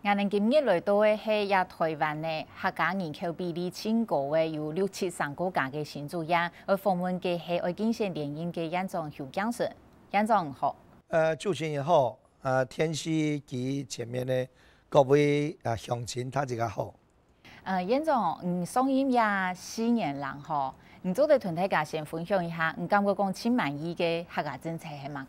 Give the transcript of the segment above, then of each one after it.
我哋今日來到嘅係亞台灣嘅客家人口比例超高嘅有673個家嘅新住戶，我訪問嘅係愛金線聯營嘅院長邱江生，院長好。主持人好，天氣及前面嘅各位鄉親大家好。院長，上任也4年啦，嗬，你做對同大家先分享一下，你感覺講最滿意嘅客家政策係乜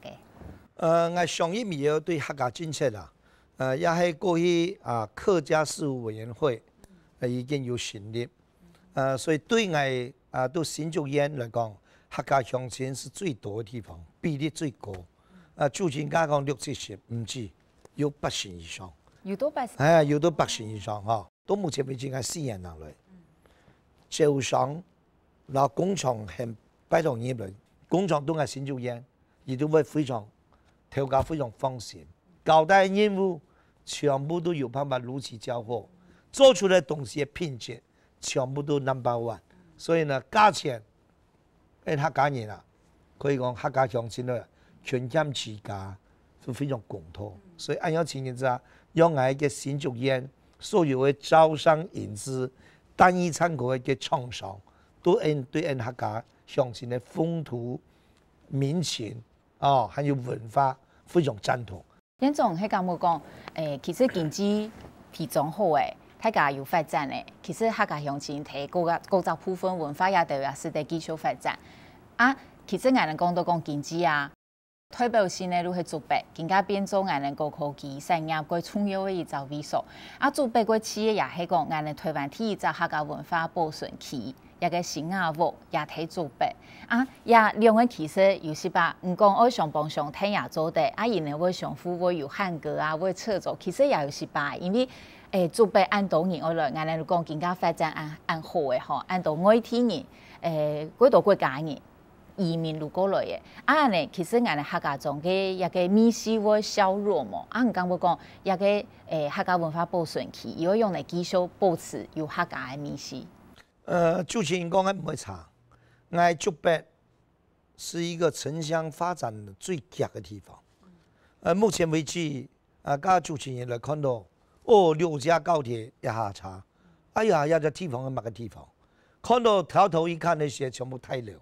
嘅？我上任以後對客家政策啦。也係過去客家事務委員會已經有成立，所以對我對新竹縣來講，客家鄉親是最多嘅地方，比例最高。主持人家講670，唔止有80以上。有到80？有到80以上嚇。到目前為止，我4年落來，招商嗱工廠係擺到入來，工廠都係新竹縣，亦都會非常調價非常放心。交代任務全部都有辦法如期交貨，做出來東西嘅品質全部都 No.1，所以呢價錢，客家人啊，可以講客家鄉親咧，權減持價都非常公道，所以按照情形之下，讓我嘅新竹縣所有嘅招商引資、單一參考嘅廠商，都對客家鄉親嘅風土民情還有文化非常贊同。院長係咁講，其實經濟非常好誒，大家有發展誒。其實客家鄉親睇各個部分文化也都也是在繼續發展。其實我哋講到講經濟啊，代表性咧都係做白，更加變做我哋高科技產業個重要嘅一個位所。做白個企業也係講我哋台灣第一個客家文化保存期。一個新亞屋也睇做白也兩個其實有時吧，唔講愛上幫上聽也做得，然後會上夫會有漢歌會車做，其實也有時吧，因為做白按到年我來，我哋講更加發展按好嘅嗬，按到外地人幾多國家人移民入過來嘅，呢其實我哋客家中嘅一個美食會削弱嘛，唔講我講一個客家文化保存期，要用嚟繼續保持有客家嘅美食。主持人講嘅唔會差，我竹北是一個城鄉發展最強嘅地方。目前為止，家主持人來看到，6架高鐵一下查，一個地方係乜個地方？看到頭一看那些全部太樓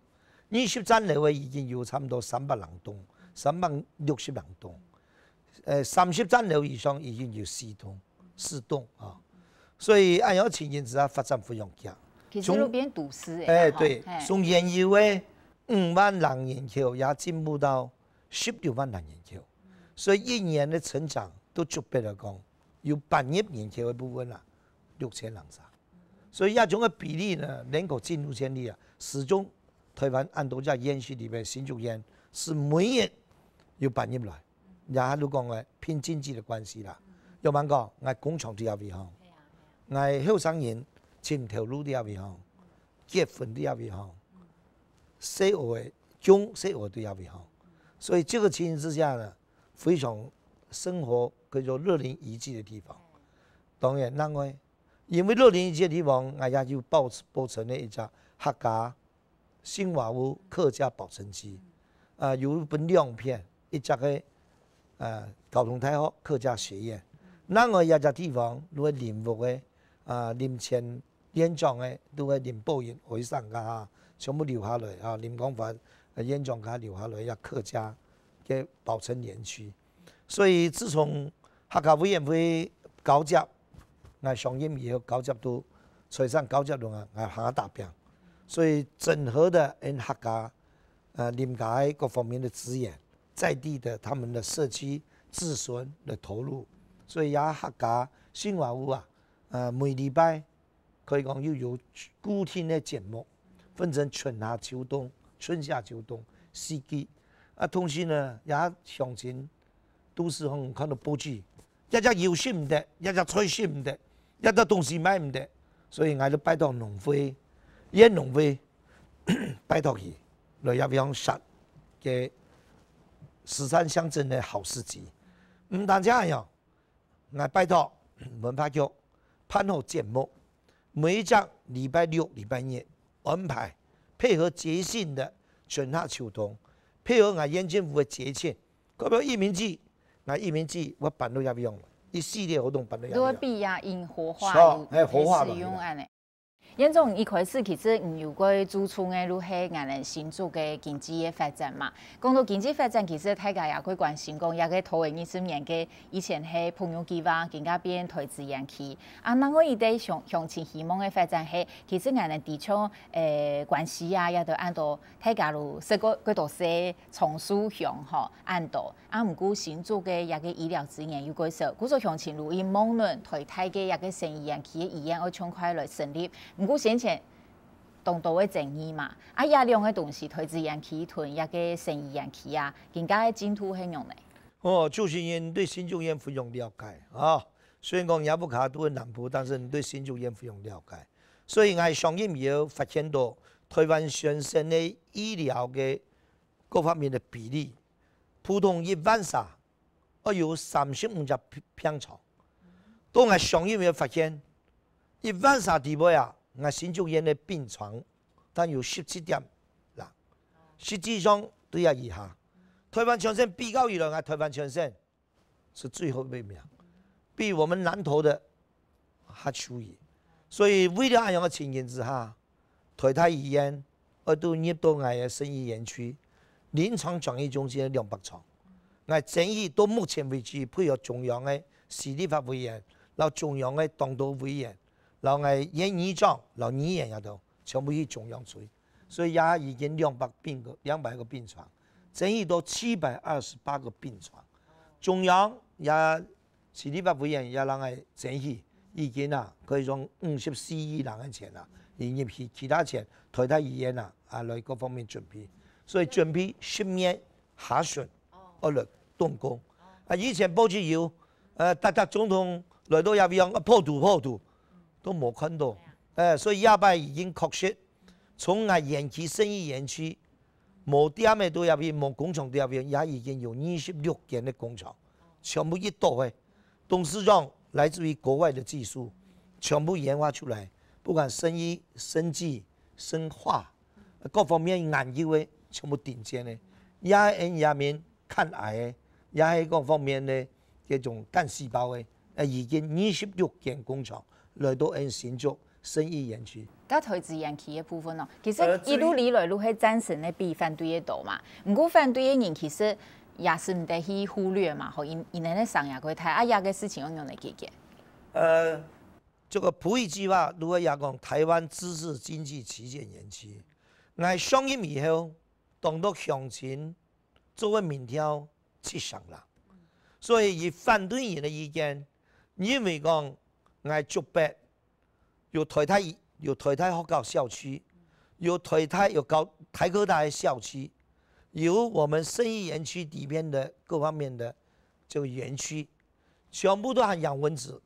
，20站樓已經有差唔多300人棟，360人棟。30站樓以上已經有4棟啊，所以按照情形之下發展非常強。其實路邊都市對，從原有嘅5萬人口也進步到16萬人口，所以一年嘅成長都足夠嚟講，有半業人口嘅部分啦，6000人咋，所以一種嘅比例呢，人口進入潛力啊，始終台灣按多隻縣市裏邊新竹縣是每年有半業來，也係都講嘅偏經濟嘅關係啦。有冇講？我工廠都有危險，我後生人。前頭路都有危險，結婚都有危險，細學嘅中細學都有危險，所以這個情形之下呢，非常生活叫做樂齡宜居嘅地方。當然，另外因為樂齡宜居嘅地方，我也要保存呢一隻客家新華屋客家保存區，有一本亮片，一隻嘅交通太學客家學院。另外一隻地方，如果林屋嘅林前。院長嘅都係林寶雲會上噶全部留下來林廣發院長佢留下來一客家嘅保存園區，所以自從客家委員會交接，我上任以後交接都財產交接中我下達標，所以整合的客家林家各方面的資源，在地的他們的社區自存的投入，所以也客家新華屋每禮拜。可以講要有固定嘅節目，分成春夏秋冬、春夏秋冬四季。同時呢，也鄉親都市可能看到報紙，一隻油食唔得，一隻菜食唔得，一隻東西買唔得，所以我就拜託農會，農會拜託佢來入鄉實嘅十三鄉鎮嘅好時機。唔單止係樣，我拜託文化局拍好節目。每一週禮拜6、禮拜日安排，配合節慶的春夏秋冬，配合我縣政府的節慶，嗰個移民季，我移民季我辦到入用，一系列活动办得都会比呀，因活化活化使用安尼。严总一开始其实有过主创的，如系俺们新竹的经济的发展嘛。讲到经济发展，其实大家也会关心讲，也个头20年嘅以前系朋友计划，更加变投资园区。啊，那我伊哋向前希望的发展系，其实俺们地方关系啊，也都按照大家如说个度些从属向吼按照。啊，毋过新竹嘅一个医疗资源有几少，故说向前路以某轮推太嘅一个生意园区嘅医院，要尽快来成立。毋过先前当多嘅争议嘛，啊，亚量嘅东西推资园区屯一个生意园区啊，更加嘅进度很用咧。哦，朱先生对新竹县非常了解啊，虽然讲亚布卡都喺南部，但是你对新竹县非常了解，所以我相信以后发现到台湾全省嘅医疗嘅各方面的比例。普通一晚上，有35只病床。當我上醫院發現，一晚上地步啊，我新竹縣的病床，但有17點人，實際上都要以下。台灣全省比較以來，台灣全省是最後一名，比我們南投的還優異。所以為了這樣的情形之下，台大醫院都入到我的生醫園區。臨床轉移中心200床，我爭議到目前為止配合中央的市立法委員，然後中央的黨導委員，然後我縣議長、然後議員也都全部去中央追，所以也已經200個病床，爭議到728個病床，中央也市立法委員也讓我爭議已經可以用54億人的錢引入去其他錢，台大醫院來各方面準備。所以準備10月下旬來動工。以前報紙有特總統來到那邊破土，都冇看到。所以亞伯已經確實從園區生意園區冇點的到那邊冇工廠到那邊，也已經有26間的工廠，全部一到的董事長來自於國外的技術，全部研發出來，不管生醫、生技、生化各方面研究的。全部頂尖的，也喺下面抗癌的，也喺各方面的這種幹細胞的，已經26間工廠來到喺新竹生醫園區。咁投資園區嘅部分咯，其實一路以來都係贊成的比反對嘅多嘛。唔過反對嘅人其實也是唔得去忽略嘛，和因哋咧上也過睇啊，亞嘅事情要用嚟解決。這個普惠計劃如果也講台灣知識經濟旗艦園區，我上任以後。當到向前作為民調70啦，所以以反對人的意見，因為講我竹北有台大學校校區，有台科大校區，有我們生醫園區裡面的各方面的這個園區，全部都係養蚊子，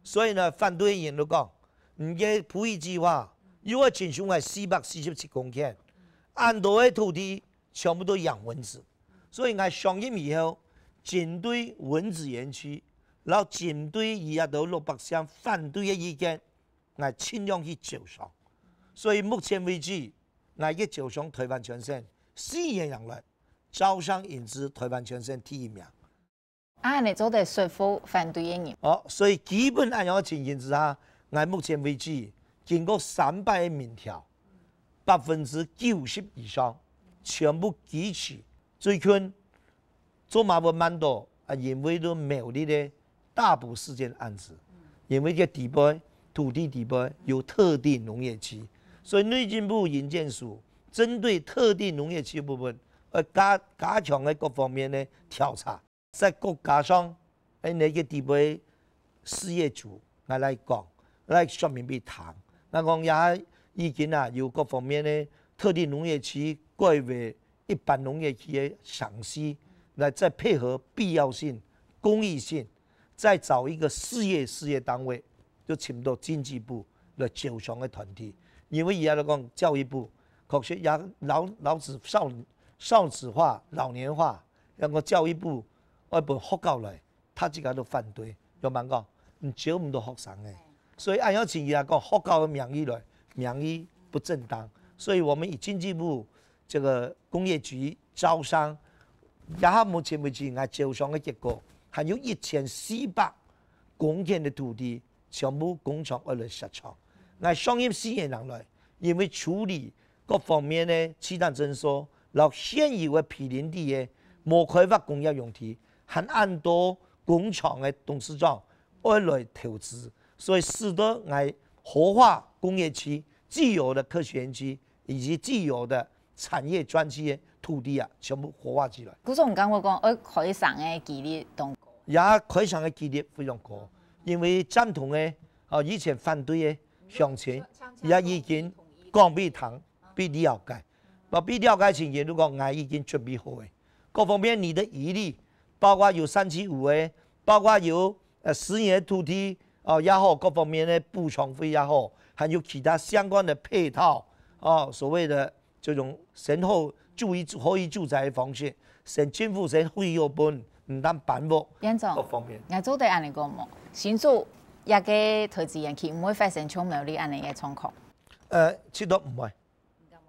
所以呢反對人都講，你嘅普惠計劃如果進行係447公頃。按多的土地全部都養蚊子，所以我上任以後，針對蚊子園區，然後針對以下到600項反對的意見，我盡量去招商。所以目前為止，我嘅招商台灣全省4年以來，招商引資台灣全省第1名。你做得說服反對的人。所以基本按樣情形之下，我目前為止經過300個民調。90%以上全部支持，最近做馬文蠻多因為都苗栗的大埔事件案子，因為這地區土地地區有特定農業區，所以內政部營建署針對特定農業區部分，加強各方面的調查，在國家上那個地區事業主來講，來說明俾談，那講也。已經有各方面的特定農業區改為一般農業區的詳細，來再配合必要性、公益性，再找一個事業單位，就請到經濟部來招商的團體。因為而家講教育部確實也少子化、老年化，讓個教育部一本學校來，他自己都反對，有冇講唔招咁多學生嘅，所以按照情形嚟講，學校的名義來。名義不正當，所以我們以經濟部這個工業局招商，也目前為止，我招商的結果還有1400公田的土地全部工厂而来下场。我相信4年来，因为处理各方面的鸡蛋征收，然后现有的毗邻地的无开发工业用地，还按多工厂的董事长而来投资，所以使得我活化工业区既有的科学园区以及既有的产业专区的土地啊，全部活化起来。古总讲我讲，开上的几率动高，也开上的几率非常高，因为赞同的以前反对的乡亲也已经讲俾谈，俾了解，俾了解前言，如果我已经准备好的，各方面你的疑虑，包括有375的，包括有10年的土地也好，各方面的补偿费也好，还有其他相关的配套所谓的这种先后可以住宅的方式，政府先费用本，唔但办屋各方面。我做对安尼讲冇，新竹也个投资人去唔会发生像苗栗安尼嘅状况。这都唔会，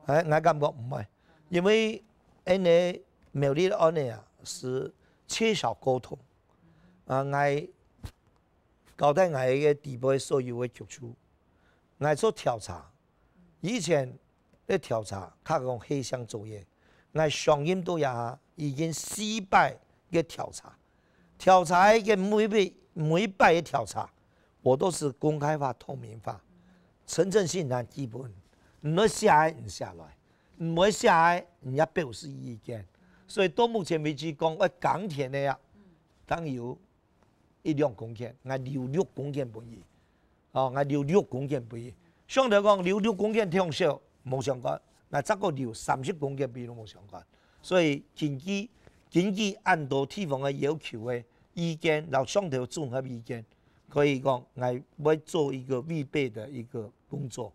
我感觉唔会，因为安尼苗栗的案例啊是缺少沟通，我交代我嘅地部所有嘅局处，我做调查，以前咧调查，較講黑箱作業，我上任都也已經失敗嘅調查，調查嘅每一擺嘅調查，我都是公開化、透明化，誠正信難基本，唔會寫唔下來，唔會寫人家表示意見，所以到目前為止講，我港鐵呢呀，當有1-2公頃，我留6公頃俾伊，我留6公頃俾伊，相對講留6公頃太少。冇相關，那這個留30公頃俾都冇相關，所以根據按照地方嘅要求嘅意見，然後上頭綜合意見，可以講我要做一個預備的一個工作。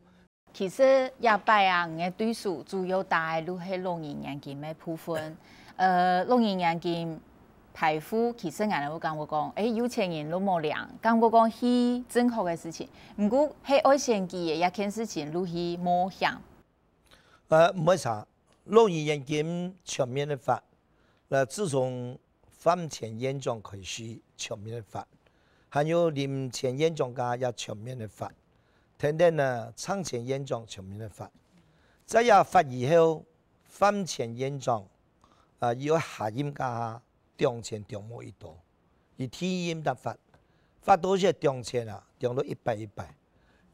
其實也擺啊，我嘅對手主要大都係老年人金嘅部分，老年人金排富，其實我哋會講，有錢人都冇糧，咁我講係正確嘅事情，唔過係愛先記嘅一件事情，都係冇響。唔會查老年人金全面的法，自從婚前驗狀開始全面的法，還有臨前驗狀家也全面的法，等等呢產前驗狀全面的法，這也法以後婚前驗狀要下驗家中前中冇一度，而體驗得法到是中前中到100，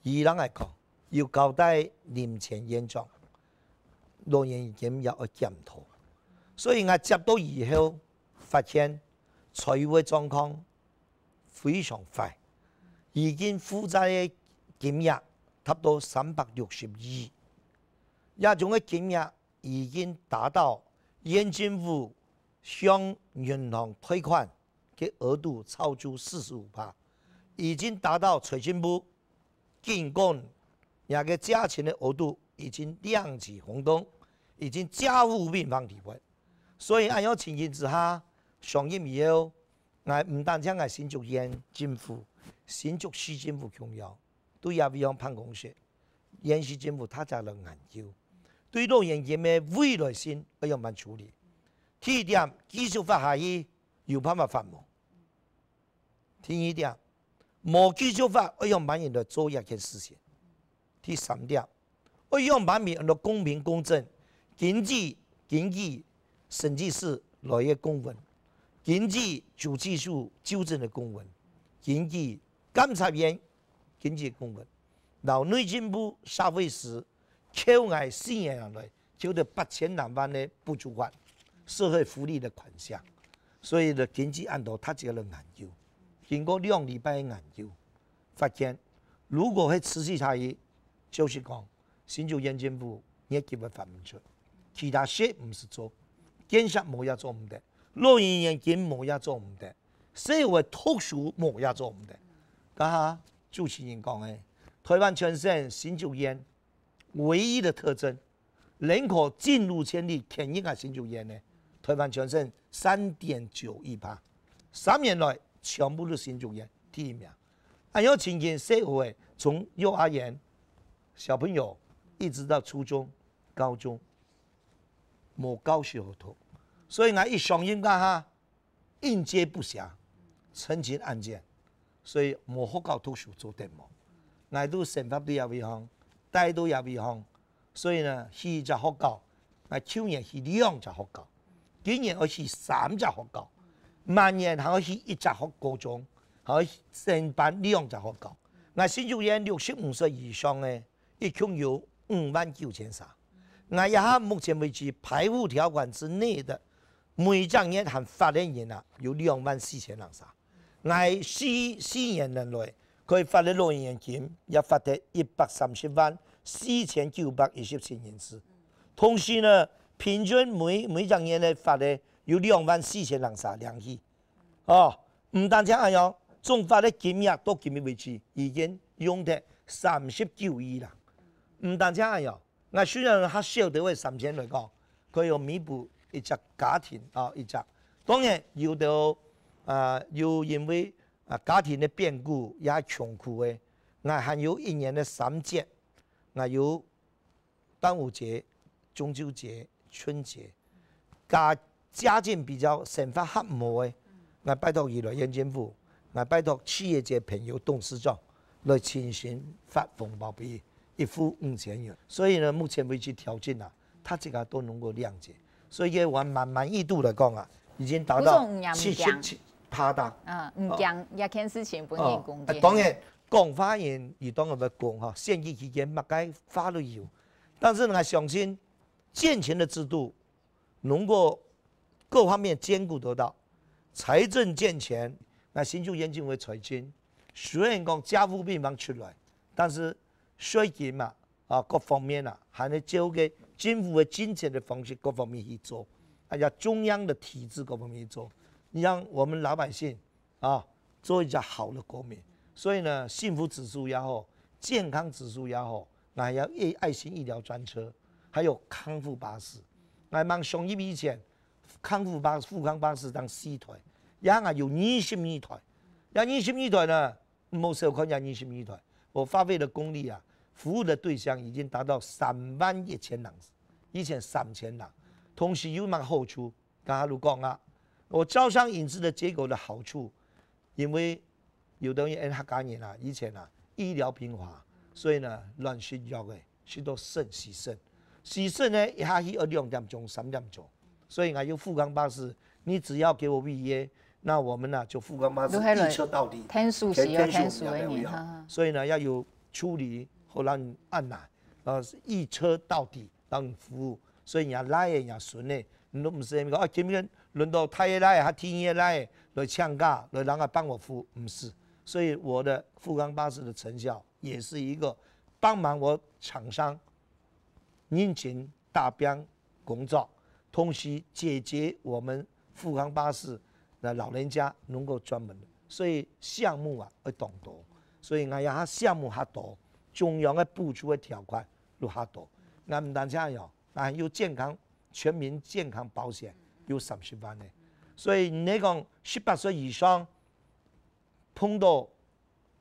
以人來講要交代臨前驗狀。老年金也要檢討，所以我接到以後發現財務狀況非常快，已經負債嘅金額達到360億，這種嘅金額已經達到縣政府向銀行貸款嘅額度超出45%，已經達到財政部監管那個價錢嘅額度已經亮起紅燈。已經家務變方體會，所以按照情形之下，上任以後，我唔單止係新竹縣政府、新竹市政府強調，對也會向辦公室、縣市政府他在嚟研究，對老年金嘅未來性要慢慢處理。第一點，技術法下依有辦法發冇；第二點，冇技術法要慢慢嚟做一件事情；第三點，要慢慢嚟公平公正。經濟審計師來嘅公文，經濟主技術糾正嘅公文，經濟監察院經濟公文，然後內政部社會司扣押4年來扣咗8000多萬嘅補助款，社會福利嘅款項，所以呢經濟按照他這個研究，經過2禮拜嘅研究，發現如果係持續下去，就是講新竹縣政府也基本發唔出。其他事唔是做，建設冇嘢做唔得，老年人金冇嘢做唔得，社會特殊冇嘢做唔得。家下主持人講嘅，台灣全省新竹縣唯一的特徵，人口進入潛力填一個新竹縣呢，台灣全省3.91%，3年來全部都新竹縣第一名。按照情形，社會從幼兒園小朋友一直到初中、高中。冇高學合同，所以我一上任家下應接不暇，澄清案件，所以无好搞读书做题目，我都生活都也未好，带都也未好，所以呢，去只好搞，我去年去2只好搞，今年我去3只好搞，明年还要去1只好高中，还要升班2只好搞。我新竹县65岁以上的，一共有59300。我也目前为止排污条款之内的每张年含发言人啊，有24000人啥。我4年来可以发的老年金也发得1304917人次。同时呢，平均每张年呢发的有24000人啥两亿。哦，唔单止咁樣，總發的金額到今日為止已經用得39億啦。唔單止咁樣，我雖然較少啲嘅3000來講，佢要彌補一隻家庭啊一隻。當然有到又因為家庭的變故也窮苦嘅，我還有1年的3節，我有端午節、中秋節、春節，家境比較生活合模嘅。我拜託宜來縣政府，我拜託企業界朋友董事長來親身發紅包俾1戶5000元。所以呢，目前為止條件啊，他這個都能夠諒解。所以我滿意度來講啊，已經達到77%。唔驚一件事情本人公嘅。當然講法言而當我們講哈，選舉期間乜該法律有，但是我相信健全的制度能夠各方面兼顧得到。財政健全，那新竹縣政府財政雖然講家務並冇出來，但是稅金嘛，各方面啊，還係照個政府的金錢的方式各方面去做，還有中央的體制各方面去做，讓我們老百姓做一個好的國民。所以呢，幸福指數也好，健康指數也好，還有愛心醫療專車，還有康復巴士，我們上一以前。康復巴士、富康巴士當4台，也係有22台，有22台呢，冇少看有22台，我發揮的功力啊，服務的對象已經達到31000人，以前3000人，同時有乜好處？剛才都講啊，我招商引資的結果的好處，因為有等於客家人啊，以前啊醫療平滑，所以呢亂選藥嘅，選到腎洗腎呢一下去要2點鐘、3點鐘。所以我有富康巴士，你只要給我預約，那我們呢就富康巴士一車到底，天數是有天數的你，所以呢要有處理或讓你按奶，一車到底讓你服務，所以人來人順的，你都唔是咁講，今天輪到太爺來，還天爺來搶價，來讓他幫我服務，唔是，所以我的富康巴士的成效也是一個幫忙我廠商認真達標工作。同時解決我們富康巴士的老人家能夠專門的，所以項目啊會動多，所以我也項目較多，中央的補助的條款都較多。我唔單止有，還有健康全民健康保險有30萬的，所以你講18歲以上碰到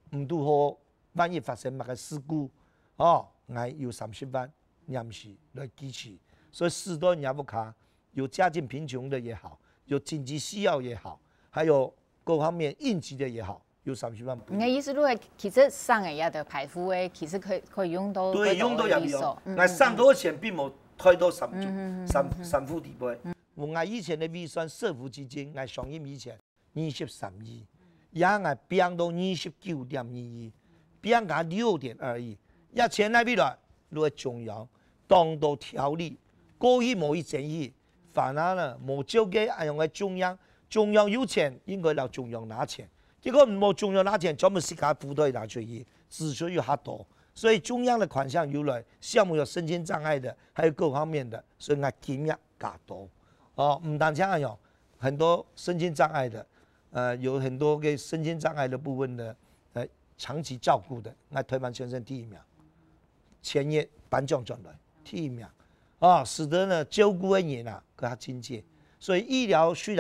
唔拄好，萬一發生乜個事故，我有30萬人士來支持，所以4多人也不卡。有家境貧窮的也好，有經濟需要也好，還有各方面應急的也好，有30萬。你的意思係其實上嘅也得排付嘅，其實可以用到。對，用到也用。我上多錢並冇太多三副地位。我以前的預算社福基金，我上任以前23億，也我變到29.2億，變加6.2億，一錢喺邊來？落中央當到條例，過去冇一爭議。反而呢，冇交給用喺中央，中央有錢應該由中央拿錢，結果冇中央拿錢，專門私家部隊拿出去，支出又較多，所以中央的款項有來，項目有身心障礙的，還有各方面的，所以我金額較多。唔單止咁樣，很多身心障礙的，有很多嘅身心障礙的部分的，長期照顧的，我台灣先生第1名，前夜頒獎狀來第1名。使得呢照顧的人啊更加親切，所以醫療雖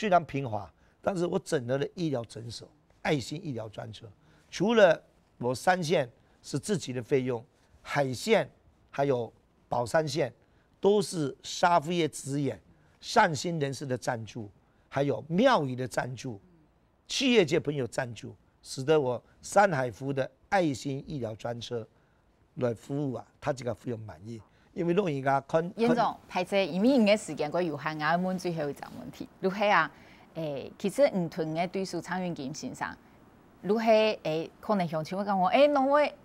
然平滑，但是我整合了醫療診所、愛心醫療專車，除了我3線是自己的費用，海線還有寶山線都是社會的資源、善心人士的贊助，還有廟宇的贊助，企业界朋友赞助，使得我山海湖的爱心医疗专车来服务啊，他这个非常满意。因为老人家看，严总，排斥因为因嘅时间过有限，我问最后一个问题，如系啊，其实唔同嘅对手苍云金先生，如系可能乡亲会讲我，农会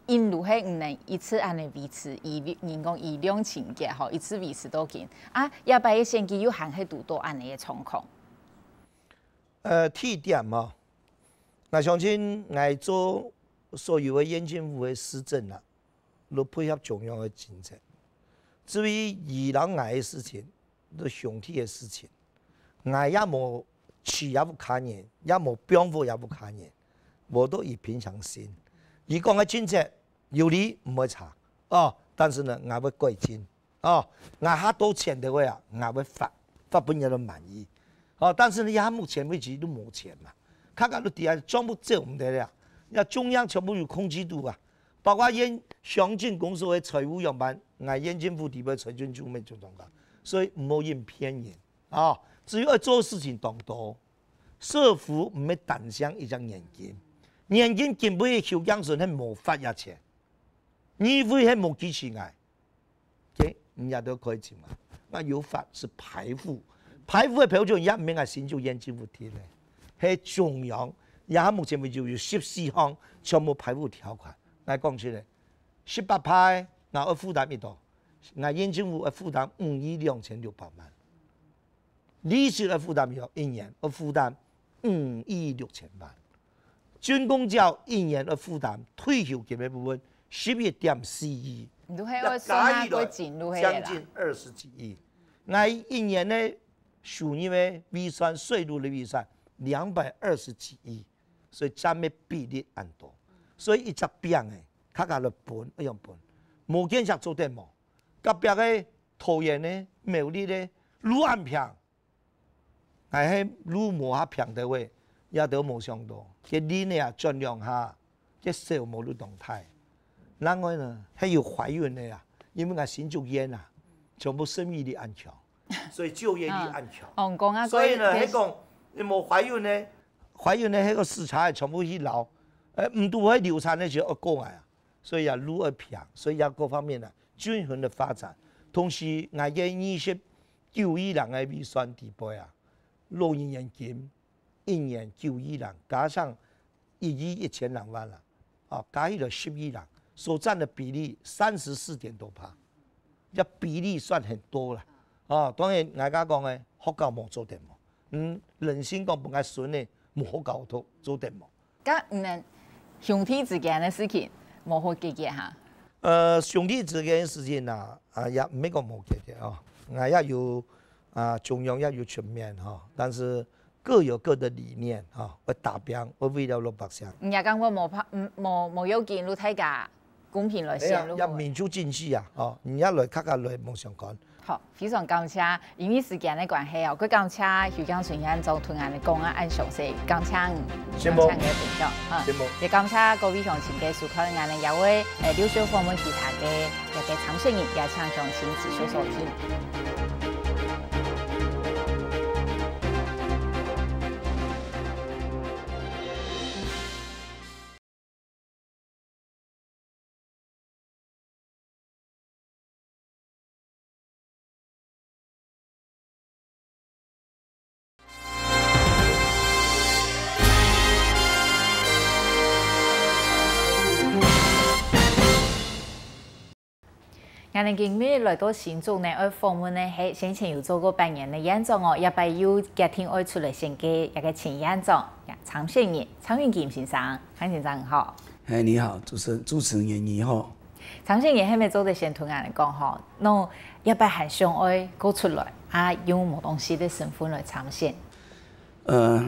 因如系唔能一次安尼维持，人讲以量情节吼，一次维持多紧啊，也把一先机有限喺度多安尼嘅状况。第一点嘛，我相信我做所有的县政府的施政啊，都配合中央的政策。至于宜人爱的事情，都上体的事情，我也无气也不卡人，也无兵法也不卡人，我都以平常心。伊讲的政策有理唔会查哦，但是呢，我会改进哦，我下多钱的话啊，我会发本人都满意。哦，但是呢，也目前为止都冇钱嘛，看看都底下全部做唔得了，那中央全部有控制度啊，包括乡镇公所的财务样板，我县政府地方财政就没做到噶，所以唔好用偏见啊。只要做事情当多，社福唔係單向一張現金，現金根本係後江順係冇發一錢，議會係冇支持我，嘅唔也都可以做嘛。那有法是排富。排富嘅標準也唔係新竹縣政府提嘅，係中央也目前為止有14項全部排富條款。我講出嚟，18派我要負擔幾多？我縣政府要負擔5億2600萬，利息要負擔一年要負擔5億6000萬，軍公教一年要負擔退休金嘅部分11.4億，加起來將近20幾億。我一年呢？收入的預算、稅入的預算220幾億，所以佔的比例很多。所以一隻病誒，較加來本一樣本，無見識做得冇。隔壁嘅桃園呢、苗栗呢，愈安平，係愈無下平的話，也都冇上到。嘅理呢啊，盡量下，嘅小無愈動態。另外呢，係要懷孕的啊，因為我新竹縣啊，全部生育率很強。所以就業率很強，所以呢，迄講你冇懷孕呢，迄個市場全部去撈，唔到喺流產呢就要過來啊，所以也愈而平，所以也各方面啊均衡的發展。同時，我嘅29億人嘅預算地位啊，老人現金一年9億人，加上1億1000萬啦，啊，加起來10億人，所佔的比例34點多%，這比例算很多啦。哦，當然，大家講嘅學校冇做得冇，人生講本來順嘅冇學校做得冇。咁唔能兄弟之間嘅事情冇好解決嚇。兄弟之間嘅事情啊，也唔係講冇解決哦，也有中央也有全面哈，但是各有各的理念哈，會達標，會為了老百姓。唔係講我冇要見到大家公平來先。一民主進去啊，哦，唔一來卡來冇相干。好，非常感謝，因為時間的關係哦，佢感謝許江純縣總團案的公安按詳細，感謝嘅分享，也感謝各位鄉親嘅收看案的也會留守訪問其他嘅一個參選人，也請鄉親繼續收聽。我哋今日來到新竹呢，我訪問呢係先前有做過扮演的演總哦，也把有家庭愛出來先嘅一個前演總，參選人蒼雲金先生，蒼先生好。你好，主持人你好。蒼選人係咪做得先同人嚟講吼，儂也把係想愛過出來，用某東西的身份來參選。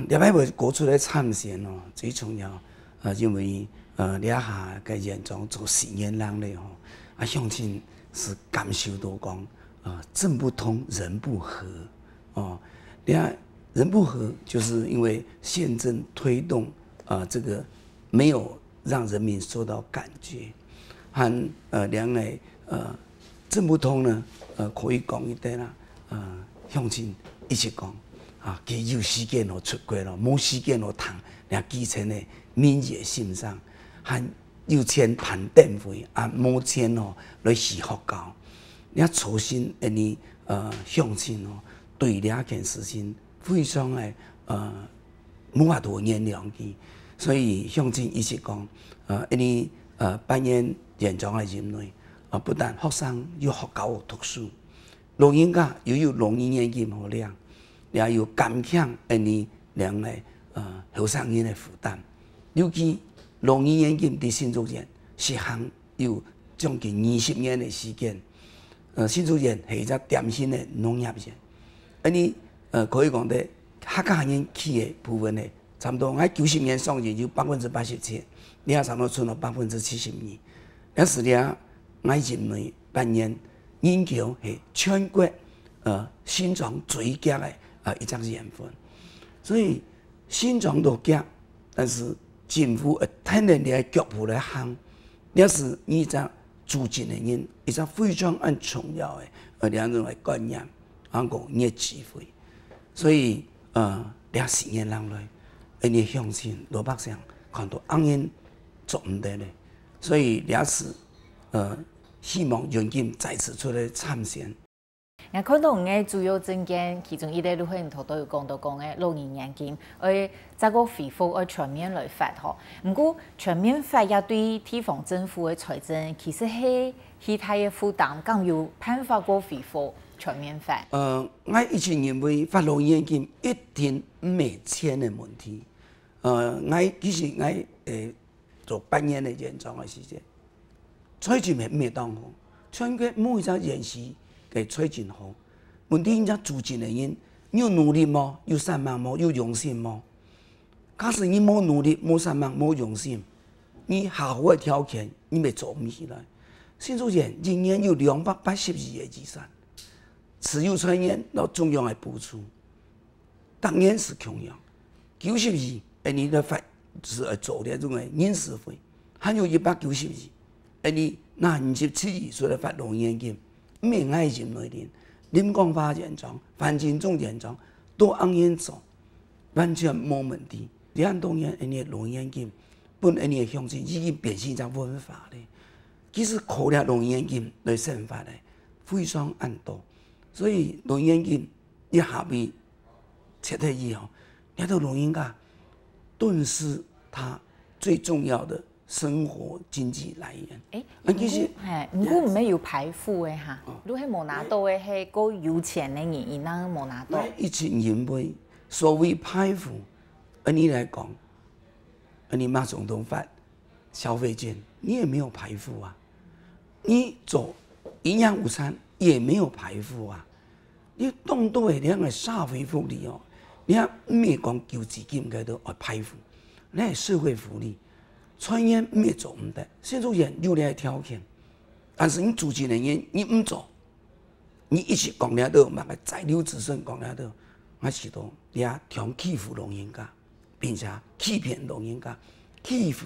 你把會過出來參選哦，最重要因為你下嘅演總做新演人咧吼，鄉親。是感受到講政不通人不和哦，你看人不和，就是因為憲政推動這個沒有讓人民受到感覺，和兩個政不通呢可以講一啲啦，鄉親一起講啊，佢有時間就出國咯，冇時間就談，連基層的民意心上，還有錢辦電費，啊冇錢哦來洗學校，你重新你鄉親哦，對呢件事情非常的冇法度原諒佢，所以鄉親一直講，你扮演園長嘅任內，不但學生有學校讀書，老人家又有老年年金好領。也有減輕你兩個後生人的負擔，尤其老年年金在新竹縣實行有將近20年的時間。新竹縣係一個典型的農業縣，你可以講的客家人起的部分呢，差不多喺90年上就有87%，你還差不多存了72%。但是呢，我認為扮演研究係全國新莊最佳的。一張緣分，所以新莊都夾，但是政府聽人哋嘅腳步來行，也是呢隻住進嘅人，一隻非常重要嘅兩種嘅觀念，講呢個智慧。所以10年人來，你相信老百姓看到安人做唔得咧，所以也是希望永金再次出來參選。我看到嘅主要政見，其中一啲都很多都有講到講嘅老年年金，而這個恢復而全面來發吼。不過全面發也對地方政府嘅財政其實係其他嘅負擔，更有辦法過恢復全面發。我以前認為發老年金一定唔係錢嘅問題。我其實我做扮演嘅園長嘅時節，財政係唔係當好，全國每一個縣市。嘅財政好，問題人家住進嘅人有努力麼？有善忘麼？有用心麼？假使你冇努力、冇善忘、冇用心，你好好嘅條件你咪做唔起來。新竹縣一年有282個預算，持有全年到中央嘅補助，當然是窮樣。92你的發是做呢種嘅人事費，還有192你那57歲的發老年金。唔係愛情內面，林光發園長、范金忠園長都安樣做，完全冇問題。兩當然，你老年金本你嘅鄉親已經變成一種文化咧。其實靠了老年金來生活咧，非常多。所以老年金一下邊撤退以後，你到老人家頓時他最重要的生活經濟來源。其實唔過唔係要排富嘅嚇，如果係冇拿到嘅係個有錢嘅人，而能冇拿到。以前認為所謂排富，你來講，你馬總統發消費券，你也沒有排富啊。你做營養午餐也沒有排富啊。你當到係兩個社會福利哦，你唔係講救濟金嗰度而排富，你係社會福利。傳言唔係做唔得，新竹縣有呢個條件，但是你住進嘅人你唔做，你一直講了都嘛個在留子孫講了都，我知道你啊常欺負老人家，並且欺騙老人家，欺負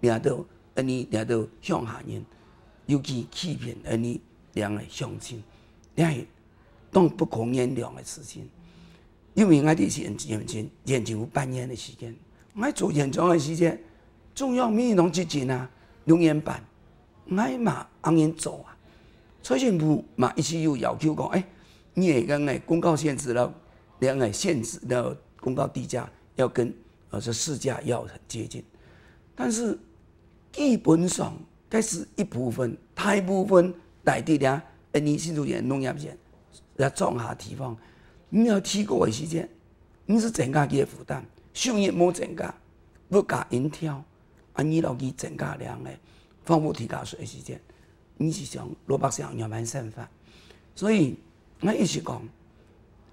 你都你都鄉下人，尤其欺騙你兩個鄉親，你係當不可原諒嘅事情。因為我哋現有半年嘅時間，我做園長嘅時間。中央民意黨基金啊，2年半，我嘛安樣做啊？財政部嘛一直有要求講，你係個公告限制了，兩個限制了公告地價要跟這市價要很接近，但是基本上，該是一部分，大部分大地咧，你新竹縣農業縣，要種下地方，你要提高嘅時間，你是增加佢嘅負擔，收入冇增加，物價因跳。你落去增加量嘅房屋提價稅嘅時間，你是想老百姓要慢生活，所以我一直講，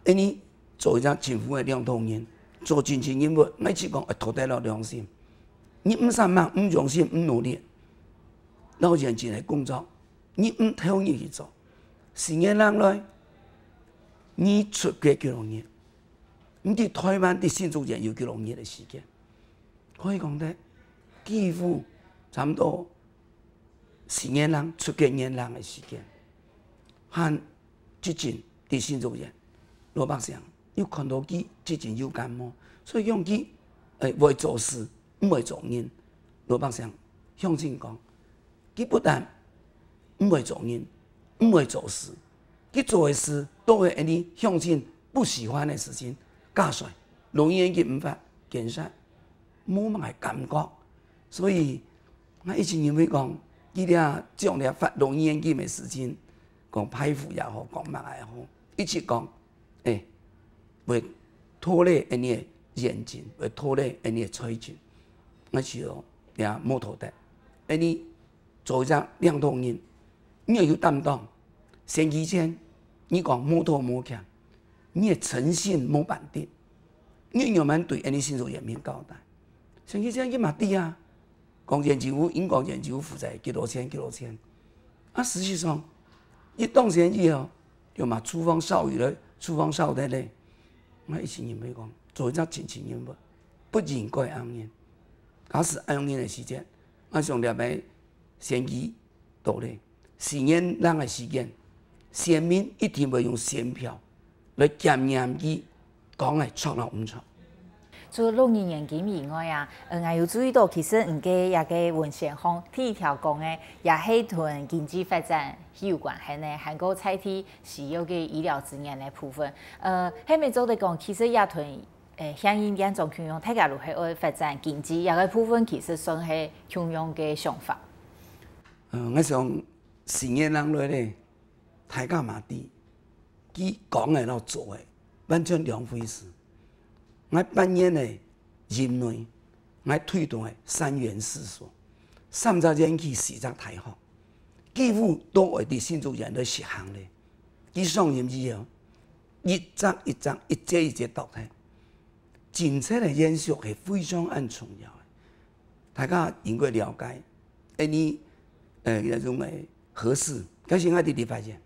你做一隻政府嘅領導人，做政治人物，我一直講會拖低了良心。你唔善忘、唔用心、唔努力，老認真嘅工作，你唔投入去做，10年人來，你出國幾容易？你喺台灣、喺新竹縣有幾容易嘅時間？可以講得。幾乎差唔多10年人出幾年人嘅時間，和最近啲新竹縣老百姓又看到佢之前有感冒，所以向佢袂做事，唔会做人。罗百祥向前讲，佢不但唔会做人，唔会做事，佢做的事都会让你向前不喜欢的事情加衰，容易佢唔发减少，冇乜嘅感觉。所以我以前認為講，佢哋將嚟發容易嘅嘅事情，講歹婦也好，講乜也好，一直講，會拖累人嘅眼睛，會拖累人嘅嘴唇。我是哦，也冇拖得，你做一個兩通人，你要有擔當。先以前你講冇拖冇強，你嘅誠信冇辦定，你要慢對人哋先做人民交代。先以前佢嘛啲啊。講研究因講研究負債幾多錢，啊，實際上一當選以後，就嘛出風少雨咧，出風少得咧。我以前認為講做一隻前人物，不應該安樣。假使安樣嘅時間，我上禮拜選舉到咧，4年人嘅時間，選民一定會用選票來檢驗佢講嘅錯漏唔錯。除了6年研究以外啊，我有注意到，其實唔嘅也個文獻方第一條講嘅，也係同經濟發展有關係呢，韓國採體使用嘅醫療資源嘅部分。喺咪做得講，其實也同響應兩種共用，大家如何去發展經濟，也個部分其實算係共用嘅想法。我想4年人來咧，大家嘛啲，佢講嘅到做嘅，完全兩回事。我扮演的任內，我推動的3元4所，3隻人去4隻大學，幾乎都係啲新竹人的實行咧。佢上任之後，一節讀睇，政策的演說係非常重要的。大家應該了解，你嗰種嘅合適，嗰時我哋發現，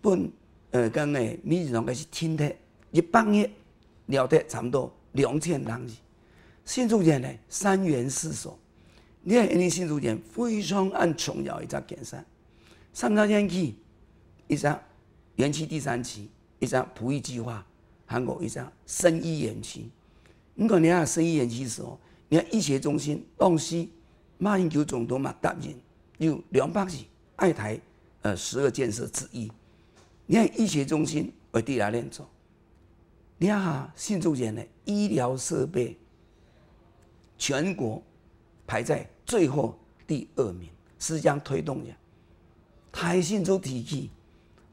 本跟嘅民進黨嗰時聽得100億。了得差不多2000人字，新竹縣咧3元4所，你係因為新竹縣非常重要一個建設。3隻園區，一隻園區第3期，一隻埔藝計劃，韓國一隻生醫園區。你看你睇生醫園區時候，你睇醫學中心當時馬英九總統嘛答應有200億愛台12個建設之一。你睇醫學中心為第哪年做？你睇下新竹縣的醫療設備，全國排在最後第2名，是這樣推動嘅。台新竹地區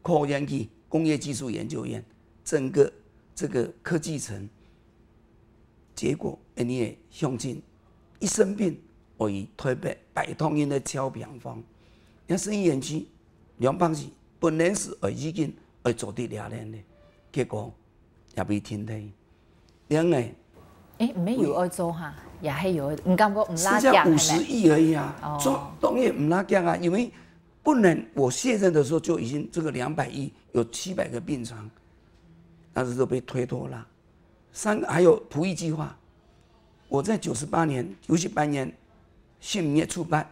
科研區工業技術研究院，整個這個科技城，結果你也向前一生病，我以推北百通人的超平方，你生醫園區200億，本來是已經做啲2年的，結果。也未停停，兩個沒有愛做哈，也係有，唔感覺唔拉夾，50億而已啊，做當然唔拉夾啊，因為本來我卸任的時候就已經這個200億有700個病床，但是都被推脫了。3個還有埔藝計劃，我在98年新聞業出版，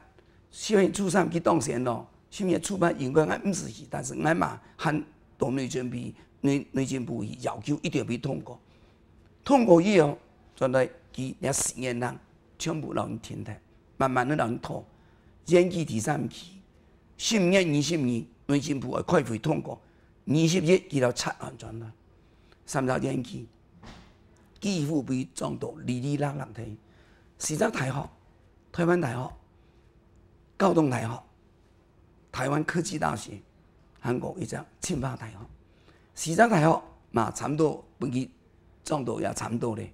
新聞出上去當選咯，新聞業出版應該我唔是去，但是我嘛喊到內政部。內政部要求一定要被通過，通過以後，再來佢那4年人全部讓人停台，慢慢的讓人拖。延期第3期，10月20日內政部會開會通過，20日佢就拆安全啦。3隻延期，幾乎被撞到哩啦啦睇。4隻大學，台灣大學、高雄大學、台灣科技大學、韓國一隻清華大學。4隻大學嘛，差不多本期撞到也差不多咧。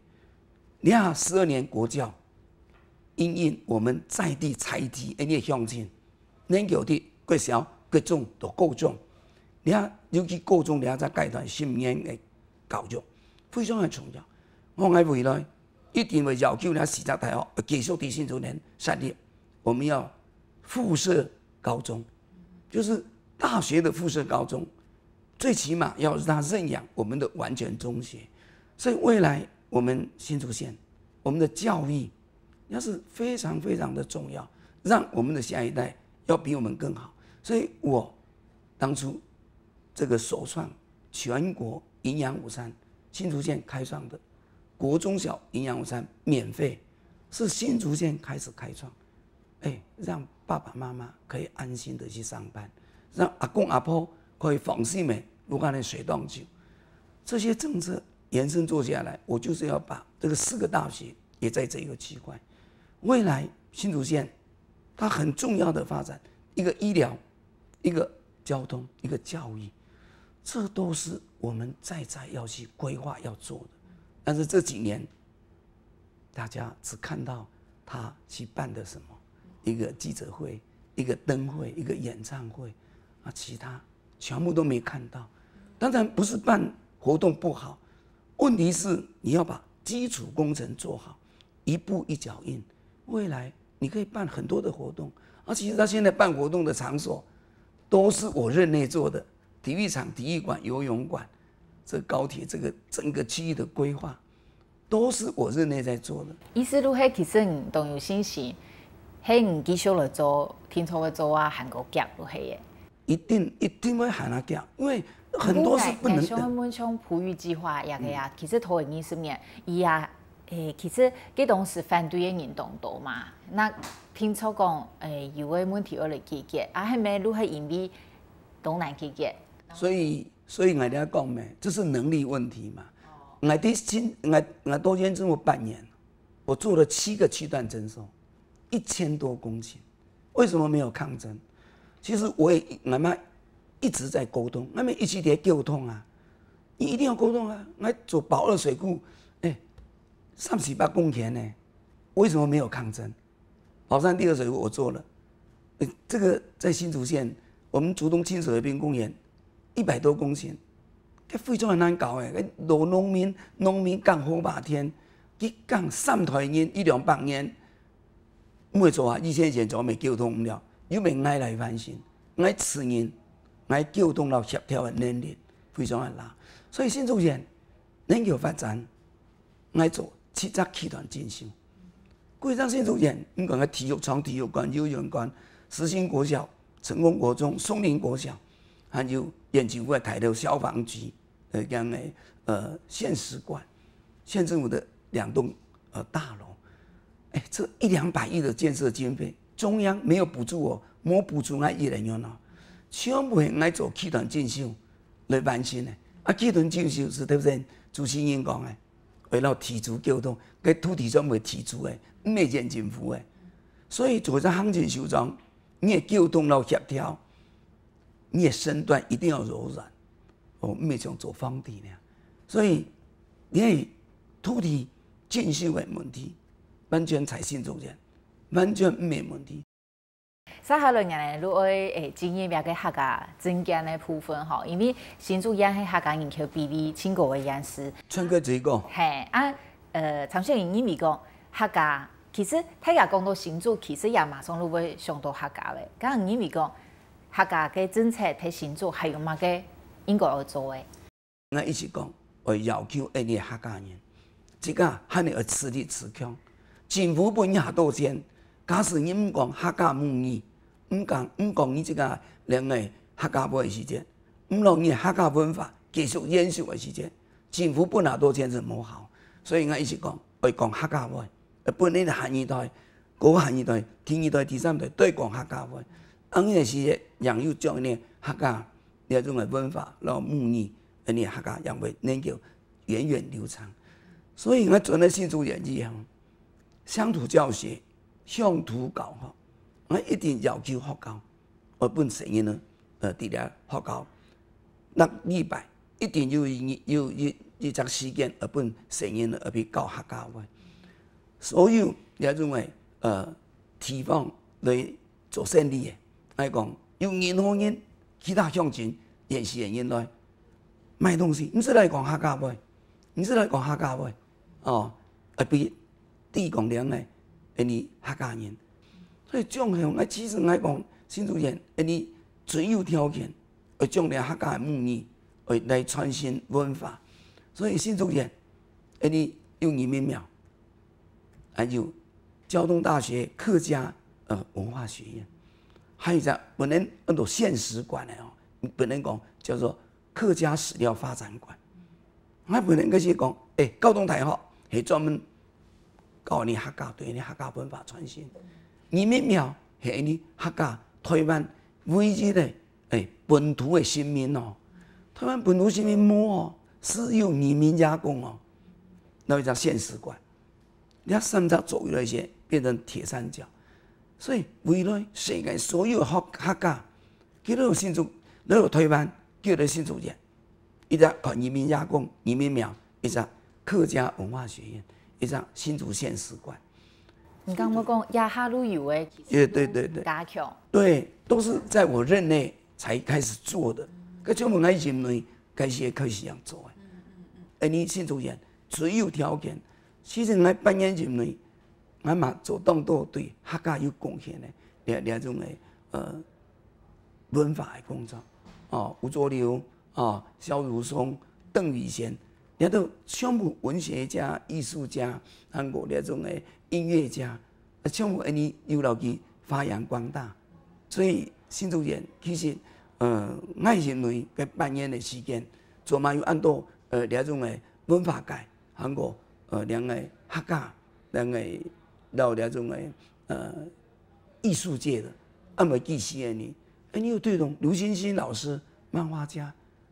你看12年國教，因應我們在地採體一啲鄉親，研究的國小、國中到高中，你看尤其高中兩隻階段10年的教育非常的重要。我喺未來一定會要求你4隻大學繼續喺新竹縣設立，我們要附設高中，就是大學的附設高中。最起碼要讓他認養我們的完全中學，所以未來我們新竹縣我們的教育要是非常非常的重要，讓我們的下一代要比我們更好。所以我當初這個首創全國營養午餐新竹县开创的，国中小营养午餐免费，是新竹县开始开创，让爸爸妈妈可以安心的去上班，让阿公阿婆可以放心的如果那水冻酒，这些政策延伸做下来，我就是要把这个4个大学也在这一个区块，未来新竹县它很重要的发展，一个医疗，一个交通，一个教育，这都是我们在要去规划要做的。但是这几年，大家只看到他去办的什么，一个记者会，一个灯会，一个演唱会，其他全部都没看到。当然不是办活动不好，问题是你要把基础工程做好，一步一脚印。未来你可以办很多的活动，其实他现在办活动的场所都是我任内做的，体育场、体育馆、游泳馆，这高铁这个整个区域的规划，都是我任内在做的。意思如迄其实你都有信心，迄你继续来做，听说要做韩国脚如迄的。一定会喊他掉，因为很多是不能等。像普育计划也个呀，其实头一年是面，伊呀，其实佮当时反对的人动多嘛。那听说讲，有个问题要来解决，迄咩如何因为都难解决。所以我哋讲咩，这是能力问题嘛。我多间政府半年，我做了7个区段征收，1000多公顷，为什么没有抗争？其实我们一直在沟通，我们一起在沟通啊，你一定要沟通啊。我做宝二水库，38公顷呢，为什么没有抗争？宝山第2水库我做了，这个在新竹县，我们竹东清水河滨公园100多公顷，这非常难搞诶，老农民干好白天，去干3台人100-200年，唔会做啊，2000年就未沟通了。有没爱来反省，爱持人，爱沟通到协调的能力非常的差。所以新竹县能够发展，爱做7只区段进修。贵张新竹县，你讲个体育场、体育馆、游泳馆、实心国小、成功国中、松林国小，还有演警会抬头消防局，县史馆、县政府的2栋大楼，这100-200亿的建设经费。中央没有补助我，没补助我1人员哦，全部来做区段进修来完成的。区段进修是对不对？主持人讲的，为了提出沟通，给土地总会提出的，唔系县政府的。所以做在行政首长，你的沟通到协调，你的身段一定要柔软，唔系像做皇帝那样。所以你的土地进修的问题，完全采新竹县。完全没问题。接下来呢，如果经验别个客家增加的部分吼，因为新竹县喺客家人口比例超高的样式。川哥自己讲。嘿参选人因为讲客家，其实大家讲到新竹，其实也马上都会想到客家嘞。咁因为讲客家嘅政策喺新竹还有乜嘅应该要做的？我一直讲，我要求你的客家人，这个喊你要吃力吃强，政府本下多钱。假使你唔讲客家母语，唔讲你这个两个客家话的时间，唔让你客家文化继续延续的时间，政府不拿多钱是冇好。所以我一直讲，要讲客家话，本来的汉二代、高汉二代、天二代、第3代都要讲客家话。安尼是让有将呢客家那种的文化，然后母语，你客家也会能够源远流长。所以我做了新竹县以后，乡土教学。乡土教学，我一定要求学校，我本成人呢，伫咧学校6礼拜一定有一则时间，本成人呢去教客家话。所有那种的地方来做生意的，来讲有任何人其他乡亲认识的人来卖东西，唔是来讲客家话，唔是来讲客家话，比地广良的。你客家人，所以种样其实来讲，新竹县你最有条件，将来客家的母语来传承文化。所以新竹县你有移民庙，还有交通大学客家文化学院，还有一个本来那种县史馆的本来讲叫做客家史料发展馆，我本来开始讲，高中大学是专门教你客家对你客家文化传承，移民庙是你客家台湾唯一的本土的新民哦。台湾本土新民墓是由移民加工哦，那叫现实馆。你看三角左右那些变成铁三角，所以为了世界所有客家，叫做新竹，那有台湾叫做新竹人，一只移民加工移民庙，一只客家文化学院，一只新竹现实馆。你刚刚讲亚哈路有诶，对，加强，对，都是在我任内才开始做的。可就我们认为开始这样做的。你新竹人只有条件，其实我扮演认为，我嘛主动都对客家有贡献的，那种的文化的工作。吴浊流萧如松、邓宇贤，那都全部文学家、艺术家，韩国那种的音乐家，全部你有落去发扬光大。所以新竹人其实。我认为该扮演的时间，做嘛有按照那种的文化界，韩国两个客家，两个到那种的艺术界的，按未继续的呢，你有对动刘欣欣老师漫画家，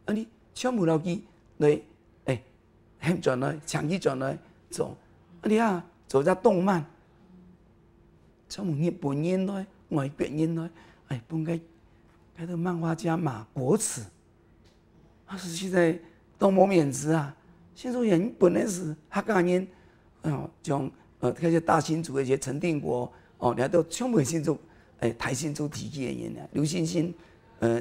你全部落去来hem转来，长期转来做，你啊做只动漫，全部日本人来，外国人来，本该。那个漫画家马国慈，他是现在都无面子啊！新竹人本来是客家人，从那些大新竹的一些陈定国，你都全部新竹，台新竹体系的人啊，刘欣欣，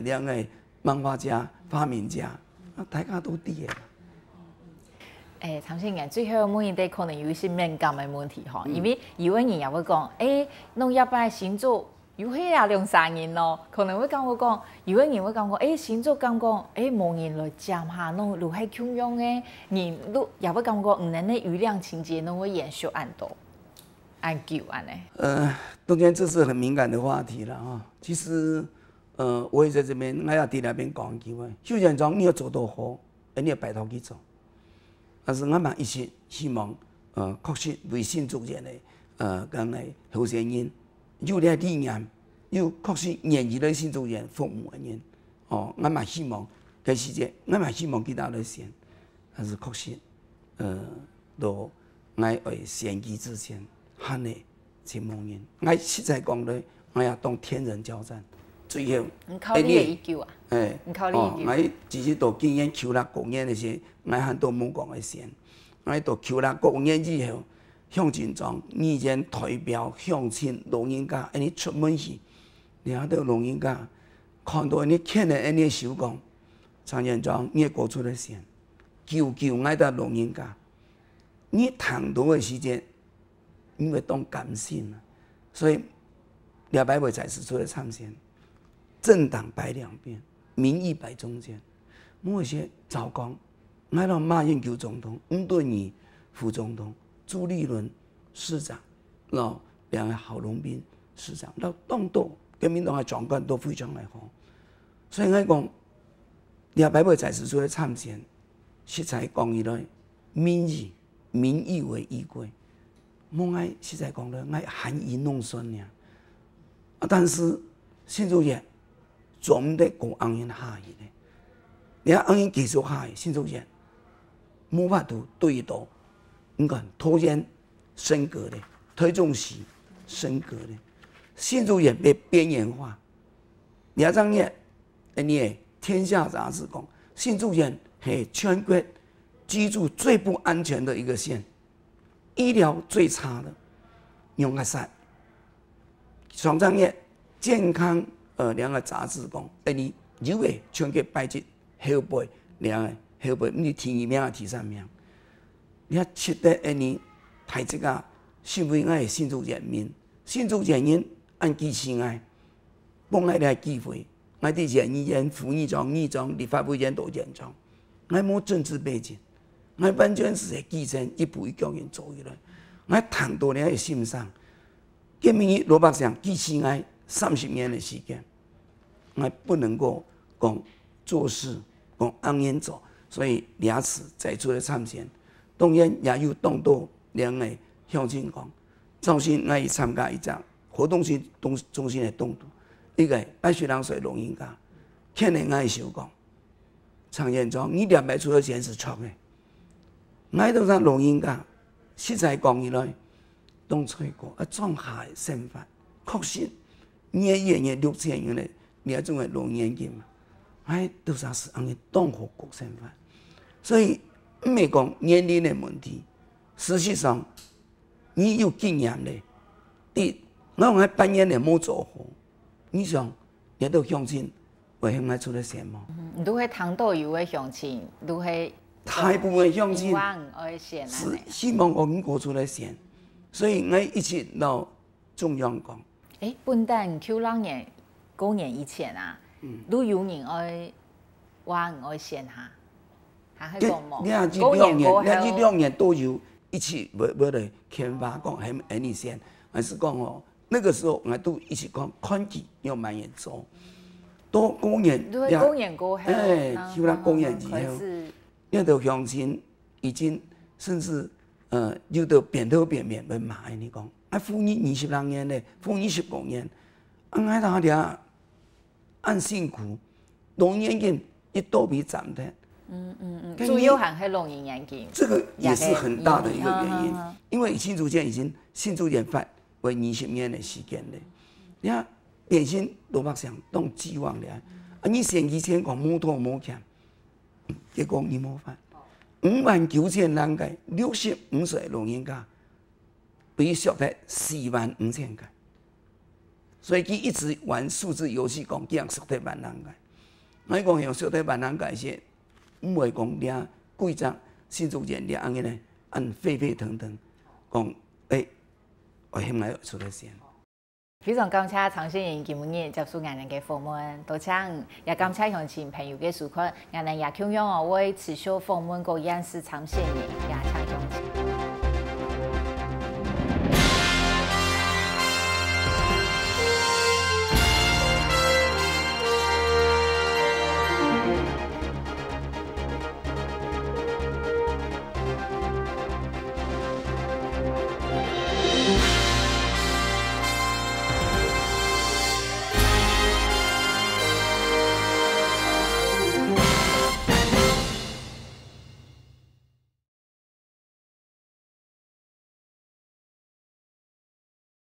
两个漫画家、发明家，大家都低的。长信眼最后问一啲可能有一些敏感的问题哈，因为有的人也会讲，农业班新竹。有迄啊2-3年咯，可能会讲我讲，有的人会讲我，新竹讲无人来占下，弄落喺穷用诶，人都也会讲唔能的余量情节，弄会延续按多按旧安尼。当然这是很敏感的话题了啊。其实，我也在这边，我要在那边讲一句话：修建庄你要做到好，你要摆头去做。但是我嘛一直希望，确实为新竹人的讲的候选人。有了理念，有确实愿意来新竹人服务的人，我嘛希望该时节，我嘛希望其他来选，但是确实，都我为选举之前，喊的真无人，我实在讲咧，我也当天人交战，最后，靠你的依据啊，靠你依据，我其实都经验求了公演那些，我很多冇讲的选，我都求了公演之后。向前庄，以前代表乡亲老人家，你出门去，然后到老人家看到你看的你手讲，向前庄你过出来先，求我的老人家，你谈多的时间，因为当感性了，所以两百位才是出来参选，政党摆两边，民意摆中间，某些糟糕，我让马英九总统、吴敦义副总统。朱立伦市长，两个郝龙斌市长，当到国民党的状况都非常的好，所以我讲，200位才是出来参选，实在讲起来，民意为依归，莫爱实在讲了，爱含饴弄孙呀。但是新竹人总得讲红颜下去呢，你看红颜继续下去，新竹人无法度对到。你看，突然升格的推重席升格的，新竹人被边缘化。两张页，你天下杂志讲，新竹人是全国居住最不安全的一个县，医疗最差的，永和山。双张页健康两个杂志讲，你有的全国排进后背，两个后背，你第2名啊，第3名。你看，七得你台这个是为爱新竹人民，新竹人民按其心爱，帮爱来机会，我的人议员、副议长、议长、立法委员都认长，我冇政治背景，我完全是继承一步一脚印做起来，我谈多年的心上，革命罗百祥记心爱30年的时间，我不能够讲做事讲安言走，所以俩次再出来参选，当然也有当到两个乡亲讲，赵信爱去参加一只活动中心的动图，一个80人岁老人家，肯定爱想讲，常言讲，你两百出的钱是错的，爱到咱老人家实在讲起来，当初个创下的身份，确实年6000元的那种的老年金嘛，哎，都是安尼当好国身份，所以唔係講年齡的問題，事實上你有經驗咧，我喺扮演的冇做好，你想也都鄉親為向我出嚟選嘛？都係糖豆油的鄉親，都係大部分鄉親是希望我們國出來選，所以我一直到中央講。本等9年以前啊，都有人愛話愛選下。你這兩年都有一起為了開發講喺你先，還是講哦，那個時候我都一起講看起要慢點做，到公園，就那公園以後，那到鄉親已經甚至有到變頭變面來罵你講，富你20多年咧，富25年，俺大家按辛苦，老年人一多比漲的。主要還係老年人金，這個也是很大的一個原因，因為新竹縣發為20年的時間咧，你看典型老百姓當寄望咧，你選以前講冇拖冇欠，結果你冇發59000人嘅65歲老人家，被削得45000個，所以佢一直玩數字遊戲講這樣削得萬人個，我講用削得萬人個先。唔會講倆貴州新竹縣倆安尼咧，按沸騰騰講，我向來出來先。非常感謝長先生今日接受我哋嘅訪問，多謝，也感謝鄉親朋友嘅收看，我哋也同樣會持續訪問個央視長先生，也請鄉親。